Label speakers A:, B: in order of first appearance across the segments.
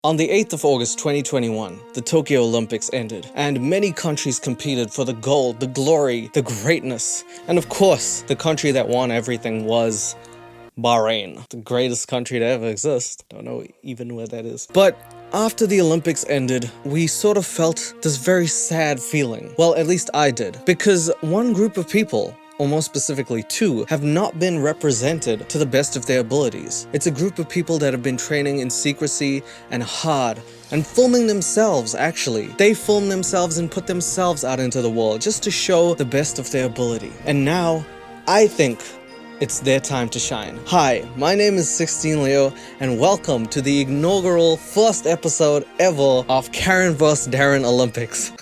A: On the 8th of August 2021, the Tokyo Olympics ended, and many countries competed for the gold, the glory, the greatness. And of course, the country that won everything was Bahrain, the greatest country to ever exist. Don't know even where that is. But after the Olympics ended, we sort of felt this very sad feeling. Well, at least I did. Because one group of people, or more specifically two, have not been represented to the best of their abilities. It's a group of people that have been training in secrecy and hard, and filming themselves, actually. They film themselves and put themselves out into the world just to show the best of their ability. And now, I think it's their time to shine. Hi, my name is 16leo, and welcome to the inaugural first episode ever of Karen vs. Darren Olympics.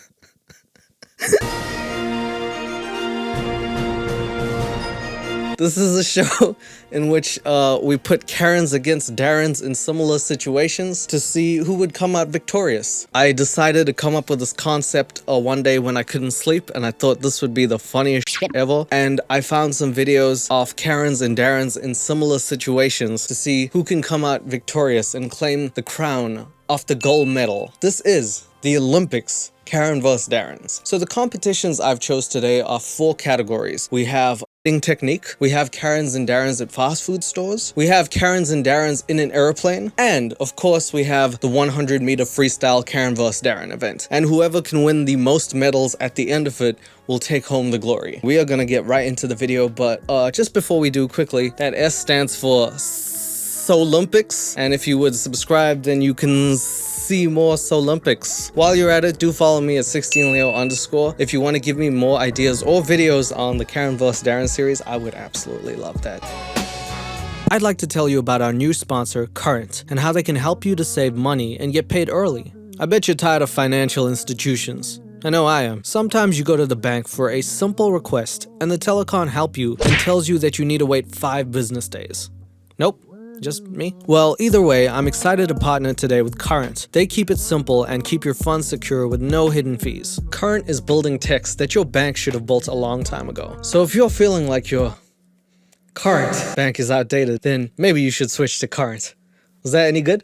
A: This is a show in which we put Karens against Darrens in similar situations to see who would come out victorious. I decided to come up with this concept one day when I couldn't sleep, and I thought this would be the funniest shit ever. And I found some videos of Karens and Darrens in similar situations to see who can come out victorious and claim the crown of the gold medal. This is the Olympics, Karen vs. Darrens. So the competitions I've chose today are 4 categories. We have technique, we have Karens and Darrens at fast food stores, we have Karens and Darrens in an airplane, and of course we have the 100-meter freestyle Karen vs. Darren event. And whoever can win the most medals at the end of it will take home the glory. We are gonna get right into the video, but just before we do, quickly, that S stands for Solympics, and if you would subscribe, then you can see more Solympics. While you're at it, do follow me at 16leo_. If you want to give me more ideas or videos on the Karen vs. Darren series, I would absolutely love that. I'd like to tell you about our new sponsor, Current, and how they can help you to save money and get paid early. I bet you're tired of financial institutions. I know I am. Sometimes you go to the bank for a simple request, and the teller can't help you and tells you that you need to wait 5 business days. Nope. Just me? Well, either way, I'm excited to partner today with Current. They keep it simple and keep your funds secure with no hidden fees. Current is building techs that your bank should have built a long time ago. So if you're feeling like your current bank is outdated, then maybe you should switch to Current. Was that any good?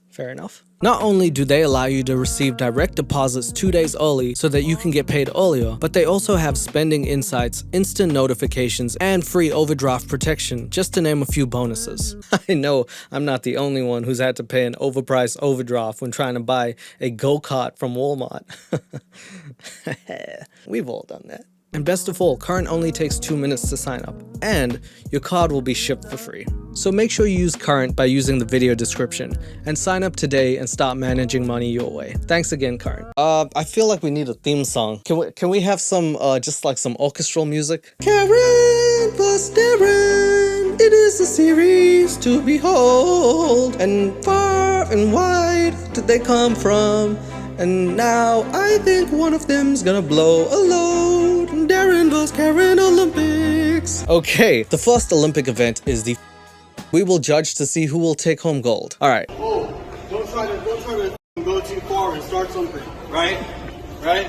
A: Fair enough. Not only do they allow you to receive direct deposits 2 days early so that you can get paid earlier, but they also have spending insights, instant notifications, and free overdraft protection, just to name a few bonuses. I know I'm not the only one who's had to pay an overpriced overdraft when trying to buy a go-kart from Walmart. We've all done that. And best of all, Current only takes 2 minutes to sign up, and your card will be shipped for free. So make sure you use Current by using the video description, and sign up today and start managing money your way. Thanks again, Current. I feel like we need a theme song. Can we have some, just like some orchestral music? Karen vs. Darren, it is a series to behold, and far and wide did they come from. And now I think one of them's gonna blow a load. Darren vs. Karen Olympics. Okay, the first Olympic event is the we will judge to see who will take home gold. Alright.
B: Oh, don't try to go too far and start something, right? Right?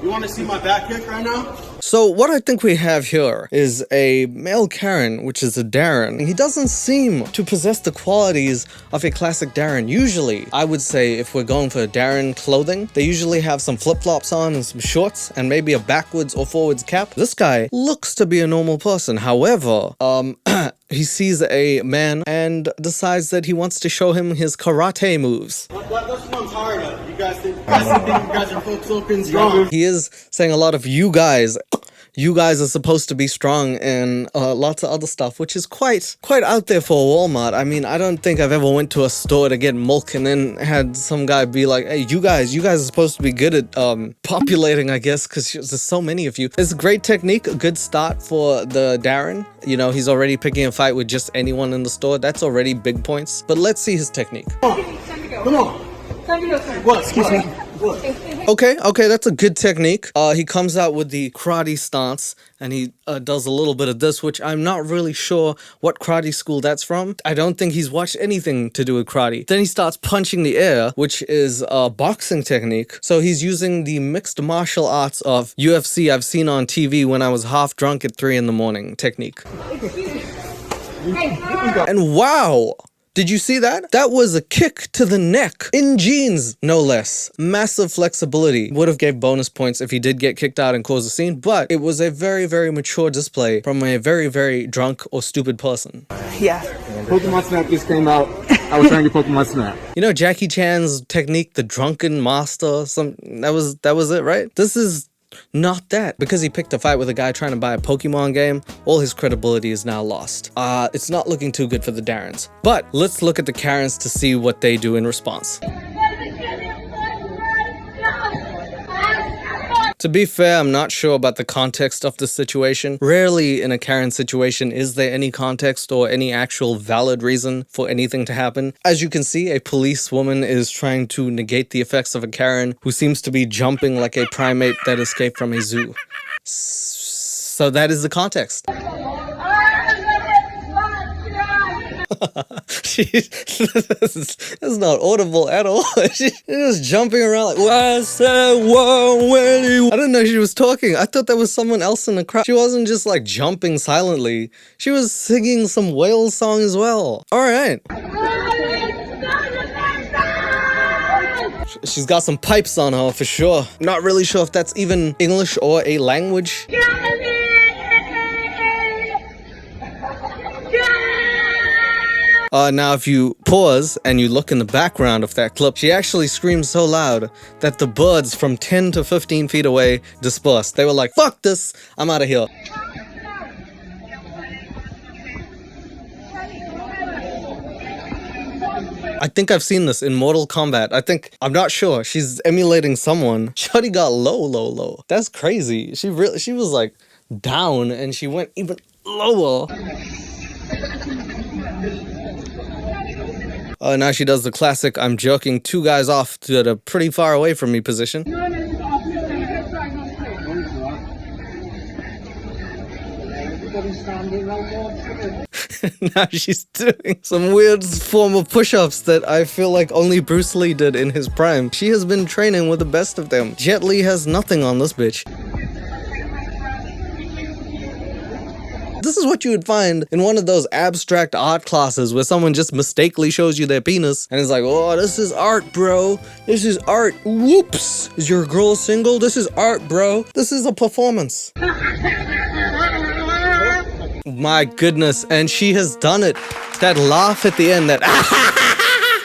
B: You want to see my back kick right now?
A: So what I think we have here is a male Karen, which is a Darren. He doesn't seem to possess the qualities of a classic Darren. Usually, I would say if we're going for Darren clothing, they usually have some flip-flops on and some shorts and maybe a backwards or forwards cap. This guy looks to be a normal person. However, he sees a man and decides that he wants to show him his karate moves.
B: That's what I'm tired of. You guys think you guys are so strong.
A: He is saying a lot of you guys. You guys are supposed to be strong and lots of other stuff, which is quite out there for Walmart. I mean, I don't think I've ever went to a store to get milk and then had some guy be like, hey, you guys are supposed to be good at populating, I guess, because there's so many of you. It's a great technique, a good start for the Darren. You know, he's already picking a fight with just anyone in the store. That's already big points. But let's see his technique.
B: Come on. What? Excuse me.
A: Okay, that's a good technique. He comes out with the karate stance, and he does a little bit of this, which I'm not really sure what karate school that's from. I don't think he's watched anything to do with karate. Then he starts punching the air, which is a boxing technique. So he's using the mixed martial arts of UFC I've seen on TV when I was half drunk at 3 in the morning technique. And wow! Did you see that? That was a kick to the neck. In jeans, no less. Massive flexibility. Would have gave bonus points if he did get kicked out and cause a scene, but it was a very, very mature display from a very, very drunk or stupid person.
C: Yeah.
D: Pokemon Snap just came out. I was trying to Pokemon Snap.
A: You know Jackie Chan's technique, the drunken master, that was it, right? This is not that. Because he picked a fight with a guy trying to buy a Pokemon game, all his credibility is now lost. It's not looking too good for the Darrens. But let's look at the Karens to see what they do in response. To be fair, I'm not sure about the context of the situation. Rarely in a Karen situation is there any context or any actual valid reason for anything to happen. As you can see, a policewoman is trying to negate the effects of a Karen who seems to be jumping like a primate that escaped from a zoo. So that is the context. This is not audible at all. She's just jumping around like, I didn't know she was talking. I thought there was someone else in the crowd. She wasn't just like jumping silently. She was singing some whale song as well. All right. She's got some pipes on her for sure. Not really sure if that's even English or a language. Now if you pause and you look in the background of that clip, she actually screamed so loud that the birds from 10 to 15 feet away dispersed. They were like, fuck this, I'm out of here. I think I've seen this in Mortal Kombat. I'm not sure. She's emulating someone. Shawty got low. That's crazy. She was like down and she went even lower. Now she does the classic, I'm jerking two guys off to a pretty far away from me position. Now she's doing some weird form of push-ups that I feel like only Bruce Lee did in his prime. She has been training with the best of them. Jet Li has nothing on this bitch. This is what you would find in one of those abstract art classes where someone just mistakenly shows you their penis and is like, oh, this is art, bro. This is art. Whoops. Is your girl single? This is art, bro. This is a performance. My goodness. And she has done it. That laugh at the end, that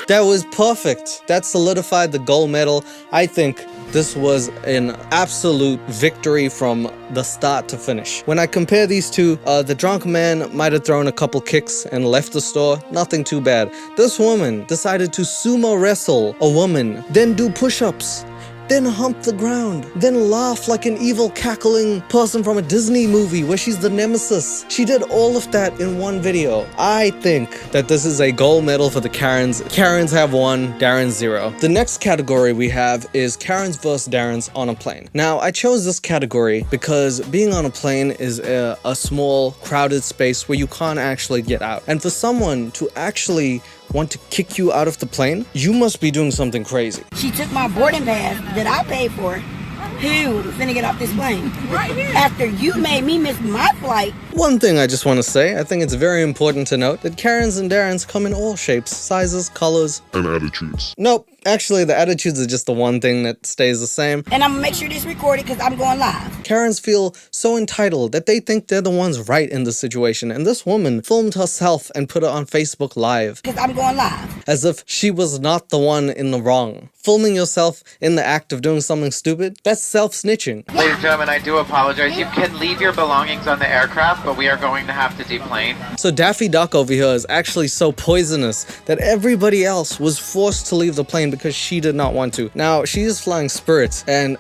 A: that was perfect. That solidified the gold medal. I think this was an absolute victory from the start to finish. When I compare these two, the drunk man might have thrown a couple kicks and left the store. Nothing too bad. This woman decided to sumo wrestle a woman, then do push-ups, then hump the ground, then laugh like an evil cackling person from a Disney movie where she's the nemesis. She did all of that in one video. I think that this is a gold medal for the Karens. Karens have 1, Darren's 0. The next category we have is Karens vs. Darrens on a plane. Now, I chose this category because being on a plane is a small, crowded space where you can't actually get out. And for someone to actually want to kick you out of the plane, you must be doing something crazy.
C: She took my boarding pass that I paid for. Who finna get off this plane? Right here. After you made me miss my flight.
A: One thing I just want to say, I think it's very important to note that Karens and Darrens come in all shapes, sizes, colors,
E: and attitudes.
A: Nope. Actually, the attitudes are just the one thing that stays the same.
C: And I'm gonna make sure this recorded because I'm going live.
A: Karens feel so entitled that they think they're the ones right in the situation. And this woman filmed herself and put it on Facebook Live.
C: Because I'm going live.
A: As if she was not the one in the wrong. Filming yourself in the act of doing something stupid, that's self-snitching.
F: Ladies and gentlemen, I do apologize. You can leave your belongings on the aircraft, but we are going to have to deplane.
A: So Daffy Duck over here is actually so poisonous that everybody else was forced to leave the plane because she did not want to. Now, she is flying Spirit, and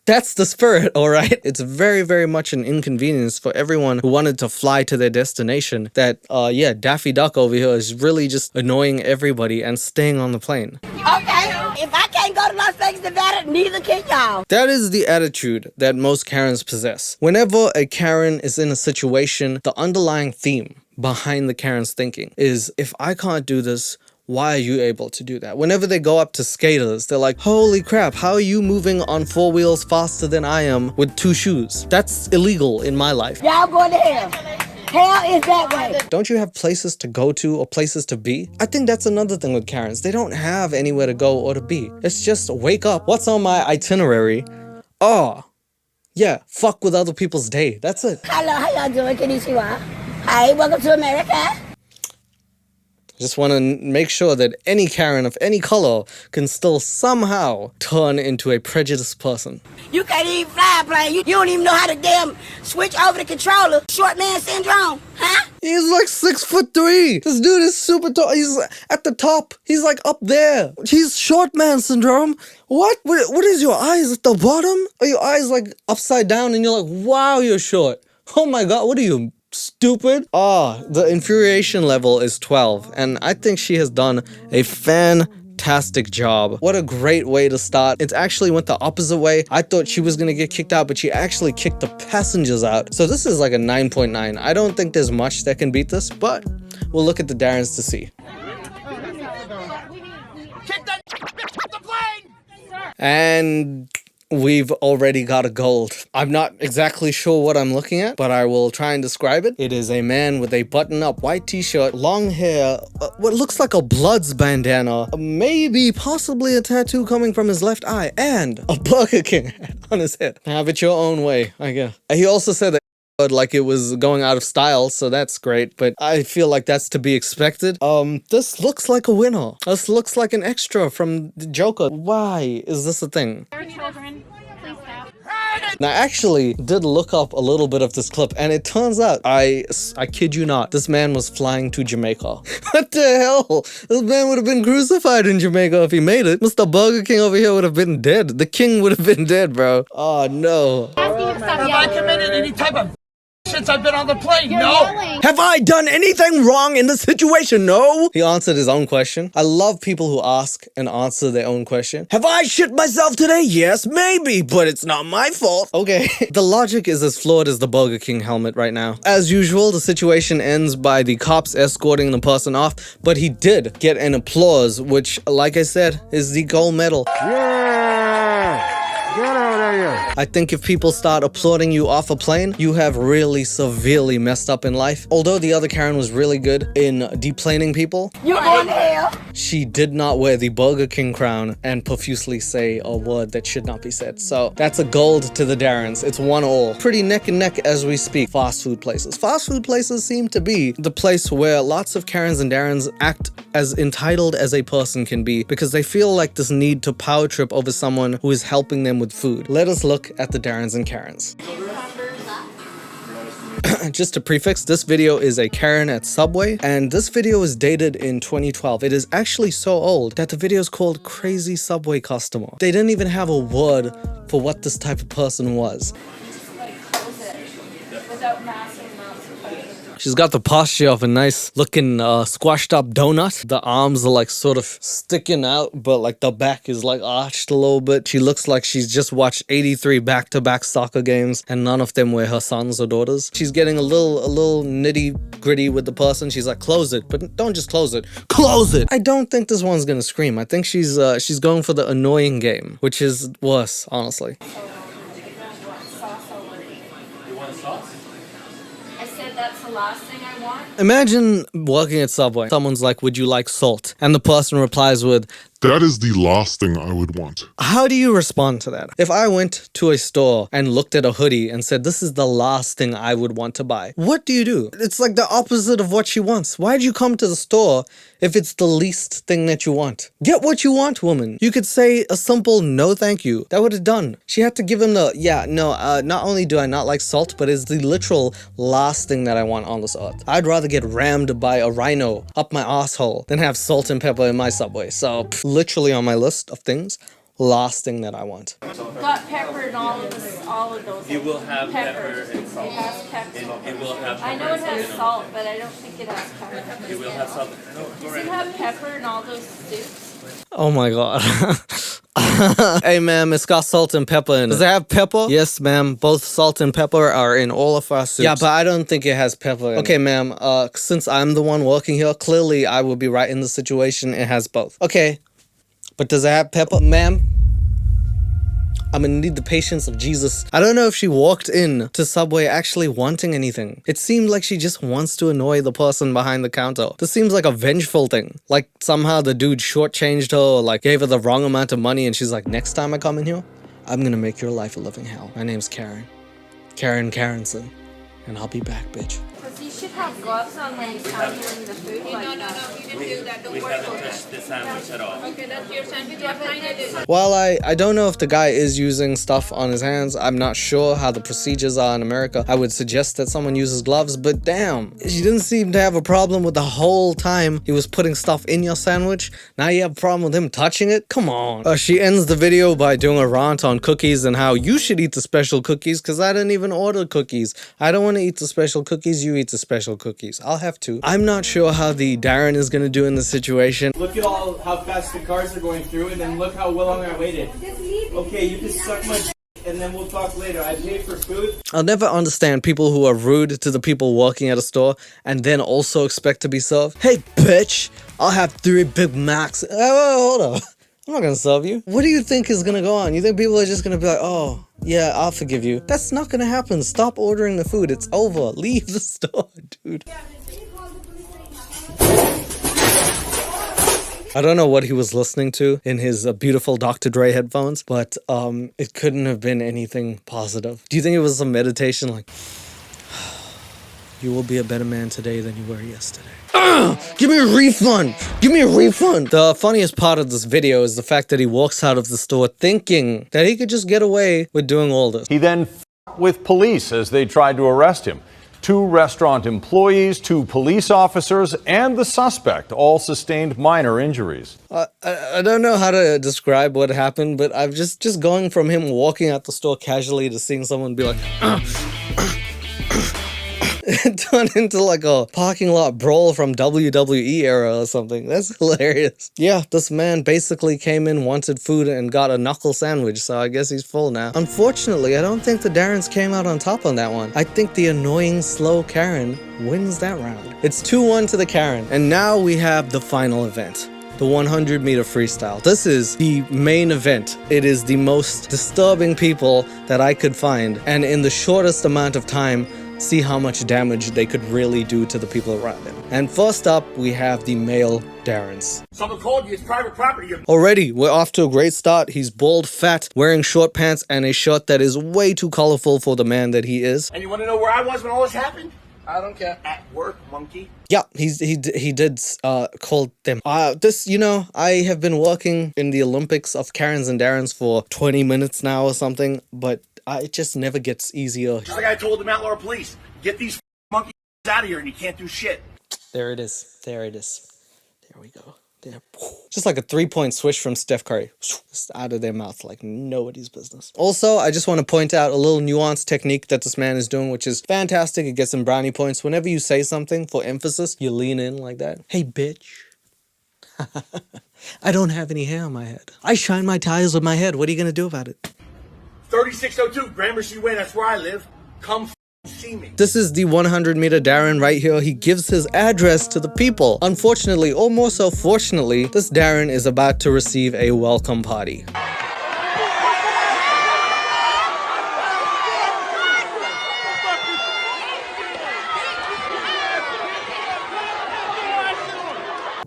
A: that's the Spirit, alright? It's very, very much an inconvenience for everyone who wanted to fly to their destination that, yeah, Daffy Duck over here is really just annoying everybody and staying on the plane.
C: Okay, if I can't go to Las Vegas, Nevada, neither can y'all.
A: That is the attitude that most Karens possess. Whenever a Karen is in a situation, the underlying theme behind the Karen's thinking is, if I can't do this, why are you able to do that? Whenever they go up to skaters, they're like, holy crap, how are you moving on 4 wheels faster than I am with 2 shoes? That's illegal in my life.
C: Y'all going to hell. hell is that way?
A: Don't you have places to go to or places to be? I think that's another thing with Karens. They don't have anywhere to go or to be. It's just wake up. What's on my itinerary? Oh, yeah, fuck with other people's day. That's it.
C: Hello, how y'all doing? Konnichiwa. Hi, welcome to America.
A: Just want to make sure that any Karen of any color can still somehow turn into a prejudiced person.
C: You can't even fly a plane. You don't even know how to damn switch over the controller. Short man syndrome, huh?
A: He's like 6'3". This dude is super tall. He's at the top. He's like up there. He's short man syndrome. What? What is your eyes at the bottom? Are your eyes like upside down and you're like, wow, you're short. Oh my God, what are you? Stupid. The infuriation level is 12, and I think she has done a fantastic job. What a great way to start. It actually went the opposite way. I thought she was gonna get kicked out, but she actually kicked the passengers out. So this is like a 9.9. I don't think there's much that can beat this, but we'll look at the Darrens to see. And we've already got a gold. I'm not exactly sure what I'm looking at, but I will try and describe it. It is a man with a button-up white t-shirt, long hair, what looks like a Bloods bandana, maybe possibly a tattoo coming from his left eye, and a Burger King hat on his head. Have it your own way, I guess. He also said that like it was going out of style, so that's great, but I feel like that's to be expected. This looks like a winner. This looks like an extra from the Joker. Why is this a thing?
E: Children, please stop.
A: Now, I actually did look up a little bit of this clip, and it turns out, I kid you not, this man was flying to Jamaica. What the hell? This man would have been crucified in Jamaica if he made it. Mr. Burger King over here would have been dead. The king would have been dead, bro. Oh, no.
E: Asking him to stop
G: Have I
E: yelling.
G: committed any type of since I've been on the plane?
E: You're
G: No.
E: yelling.
A: Have I done anything wrong in the situation? No. He answered his own question. I love people who ask and answer their own question. Have I shit myself today? Yes, maybe, but it's not my fault. Okay. The logic is as flawed as the Burger King helmet right now. As usual, the situation ends by the cops escorting the person off, but he did get an applause, which, like I said, is the gold medal.
D: Get out of here.
A: I think if people start applauding you off a plane, you have really severely messed up in life. Although the other Karen was really good in deplaning people,
C: You going to hell?
A: she did not wear the Burger King crown and profusely say a word that should not be said. So that's a gold to the Darrens. It's 1-1. Pretty neck and neck as we speak. Fast food places. Fast food places seem to be the place where lots of Karens and Darrens act as entitled as a person can be because they feel like this need to power trip over someone who is helping them with food. Let us look at the Darrens and Karens. Just to prefix, this video is a Karen at Subway, and this video is dated in 2012. It is actually so old that the video is called Crazy Subway Customer. They didn't even have a word for what this type of person was. She's got the posture of a nice looking squashed up donut. The arms are like sort of sticking out, but like the back is like arched a little bit. She looks like she's just watched 83 back-to-back soccer games and none of them were her sons or daughters. She's getting a little nitty gritty with the person. She's like, close it, but don't just close it. Close it! I don't think this one's gonna scream. I think she's going for the annoying game, which is worse, honestly.
E: I said that's the last thing I want.
A: Imagine working at Subway. Someone's like, would you like salt? And the person replies with,
H: that is the last thing I would want.
A: how do you respond to that? If I went to a store and looked at a hoodie and said, this is the last thing I would want to buy, what do you do? It's like the opposite of what she wants. Why'd you come to the store if it's the least thing that you want? Get what you want, woman. You could say a simple no thank you. That would have done. She had to give him the, not only do I not like salt, but it's the literal last thing that I want on this earth. I'd rather get rammed by a rhino up my asshole than have salt and pepper in my Subway. So, literally on my list of things, last thing that I want.
E: Got pepper in all of those.
I: It will have pepper and salt.
E: It has pepper.
I: It will have
E: I know it has salt, but I don't think it has pepper.
I: It will have salt.
E: Does it have pepper in all those soups?
A: Oh my god. Hey ma'am, it's got salt and pepper in it. Does it have pepper? Yes ma'am, both salt and pepper are in all of our soups. Yeah, but I don't think it has pepper in it. Okay ma'am, since I'm the one working here, clearly I will be right in the situation. It has both. Okay, but does it have pepper? Ma'am, I'm gonna need the patience of Jesus. I don't know if she walked in to Subway actually wanting anything. It seemed like she just wants to annoy the person behind the counter. This seems like a vengeful thing. Like somehow the dude shortchanged her or like gave her the wrong amount of money and she's like, next time I come in here, I'm gonna make your life a living hell. My name's Karen. Karen Karenson. And I'll be back, bitch.
E: Because you should have gloves on when you countering the food like that.
I: You didn't do that. Don't worry about that. The sandwich at all.
E: Okay, that's your sandwich. What kind is it?
A: While I don't know if the guy is using stuff on his hands, I'm not sure how the procedures are in America. I would suggest that someone uses gloves, but damn, you didn't seem to have a problem with the whole time he was putting stuff in your sandwich. Now you have a problem with him touching it? Come on. She ends the video by doing a rant on cookies and how you should eat the special cookies because I didn't even order cookies. I don't want to eat the special cookies, you eat the special cookies. I'll have to. I'm not sure how the Darren is gonna do in this situation.
B: Look at all how fast the cars are going through, and then look how long I waited. Okay, you can suck my and then we'll talk later. I paid for food.
A: I'll never understand people who are rude to the people working at a store and then also expect to be served. Hey, bitch, I'll have 3 Big Macs. Oh, hold on. I'm not gonna serve you. What do you think is gonna go on? You think people are just gonna be like, oh, yeah, I'll forgive you. That's not gonna happen. Stop ordering the food. It's over. Leave the store, dude. I don't know what he was listening to in his beautiful Dr. Dre headphones, but it couldn't have been anything positive. Do you think it was some meditation like, you will be a better man today than you were yesterday? Give me a refund! Give me a refund! The funniest part of this video is the fact that he walks out of the store thinking that he could just get away with doing all this.
J: He then with police as they tried to arrest him. 2 restaurant employees, 2 police officers, and the suspect all sustained minor injuries.
A: I don't know how to describe what happened, but I've just going from him walking out the store casually to seeing someone be like, it turned into like a parking lot brawl from WWE era or something. That's hilarious. Yeah, this man basically came in, wanted food, and got a knuckle sandwich, so I guess he's full now. Unfortunately, I don't think the Darrens came out on top on that one. I think the annoying, slow Karen wins that round. It's 2-1 to the Karen, and now we have the final event. The 100-meter freestyle. This is the main event. It is the most disturbing people that I could find, and in the shortest amount of time, see how much damage they could really do to the people around them. And first up, we have the male Darrens.
G: Someone called you. It's private property.
A: Already, we're off to a great start. He's bald, fat, wearing short pants, and a shirt that is way too colorful for the man that he is.
G: And you want to know where I was when all this happened? I don't care. At work, monkey.
A: Yeah, he did call them. You know, I have been working in the Olympics of Karens and Darrens for 20 minutes now or something, but it just never gets easier.
G: Just like I told the Mount Laurel police, get these monkeys out of here and you can't do shit.
A: There it is. There it is. There we go. There. Just like a 3-point swish from Steph Curry. Just out of their mouth like nobody's business. Also, I just want to point out a little nuanced technique that this man is doing, which is fantastic. It gets some brownie points. Whenever you say something for emphasis, you lean in like that. Hey, bitch. I don't have any hair on my head. I shine my tires with my head. What are you going to do about it?
G: 3602 Gramercy Way, that's where I live. Come see me.
A: This is the 100-meter Darren right here. He gives his address to the people. Unfortunately, or more so fortunately, this Darren is about to receive a welcome party.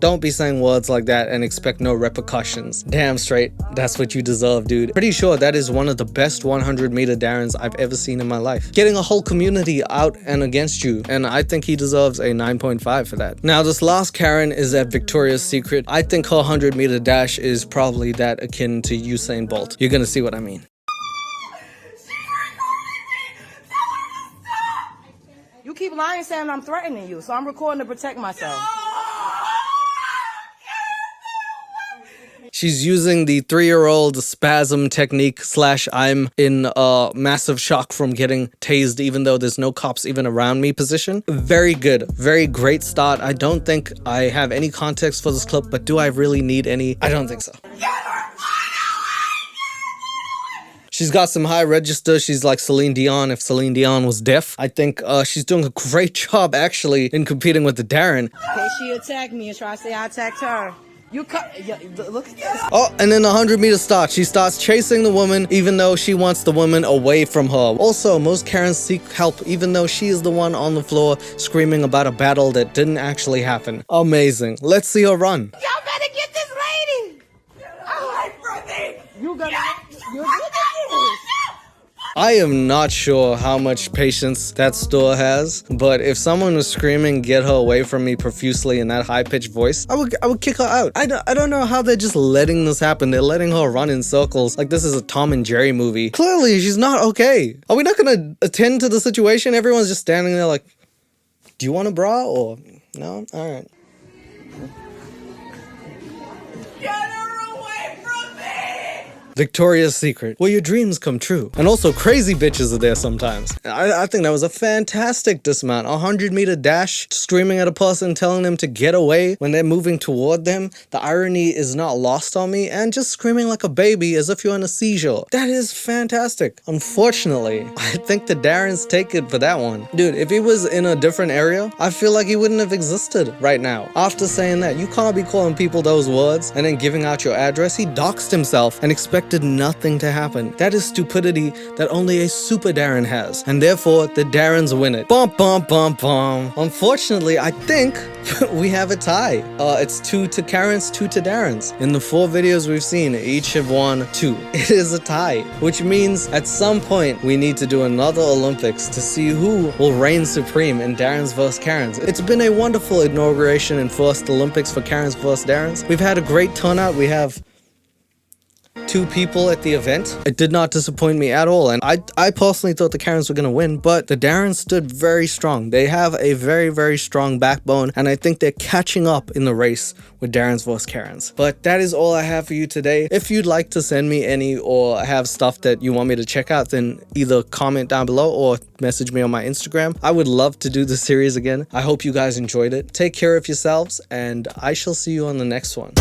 A: Don't be saying words like that and expect no repercussions. Damn straight, that's what you deserve, dude. Pretty sure that is one of the best 100-meter Darrens I've ever seen in my life. Getting a whole community out and against you, and I think he deserves a 9.5 for that. Now, this last Karen is at Victoria's Secret. I think her 100-meter dash is probably that akin to Usain Bolt. You're gonna see what I mean.
C: You keep lying saying I'm threatening you, so I'm recording to protect myself.
A: She's using the 3-year-old spasm technique / I'm in massive shock from getting tased even though there's no cops even around me position. Very good. Very great start. I don't think I have any context for this clip, but do I really need any? I don't think so. She's got some high register. She's like Celine Dion if Celine Dion was deaf. I think she's doing a great job actually in competing with the Darren.
C: Okay, she attacked me and try to say I attacked her.
A: You cut. Yeah, look at this. Oh, and then the 100-meter start. She starts chasing the woman, even though she wants the woman away from her. Also, most Karens seek help, even though she is the one on the floor screaming about a battle that didn't actually happen. Amazing. Let's see her run.
C: Y'all better get this lady away from me. You gotta.
A: I am not sure how much patience that store has, but if someone was screaming "get her away from me" profusely in that high-pitched voice, I would kick her out. I don't know how they're just letting this happen. They're letting her run in circles like this is a Tom and Jerry movie. Clearly, she's not okay. Are we not gonna attend to the situation? Everyone's just standing there like, do you want a bra or no? All right. Victoria's Secret, where your dreams come true. And also crazy bitches are there sometimes. I think that was a fantastic dismount. 100-meter dash, screaming at a person, telling them to get away when they're moving toward them. The irony is not lost on me, and just screaming like a baby as if you're in a seizure. That is fantastic. Unfortunately, I think the Darrens take it for that one. Dude, if he was in a different area, I feel like he wouldn't have existed right now. After saying that, you can't be calling people those words and then giving out your address. He doxed himself and expected nothing to happen. That is stupidity that only a super Darren has, and therefore the Darrens win it. Bum bum bum bum. Unfortunately, I think we have a tie. It's 2 to Karens, 2 to Darrens. In the 4 videos we've seen, each have won 2. It is a tie, which means at some point we need to do another Olympics to see who will reign supreme in Darrens vs Karens. It's been a wonderful inauguration and first Olympics for Karens vs Darrens. We've had a great turnout. We have 2 people at the event. It did not disappoint me at all, and I personally thought the Karens were gonna win, but the Darrens stood very strong. They have a very, very strong backbone, and I think they're catching up in the race with Darrens vs Karens. But that is all I have for you today. If you'd like to send me any or have stuff that you want me to check out, then either comment down below or message me on my Instagram. I would love to do the series again. I hope you guys enjoyed it. Take care of yourselves, and I shall see you on the next one.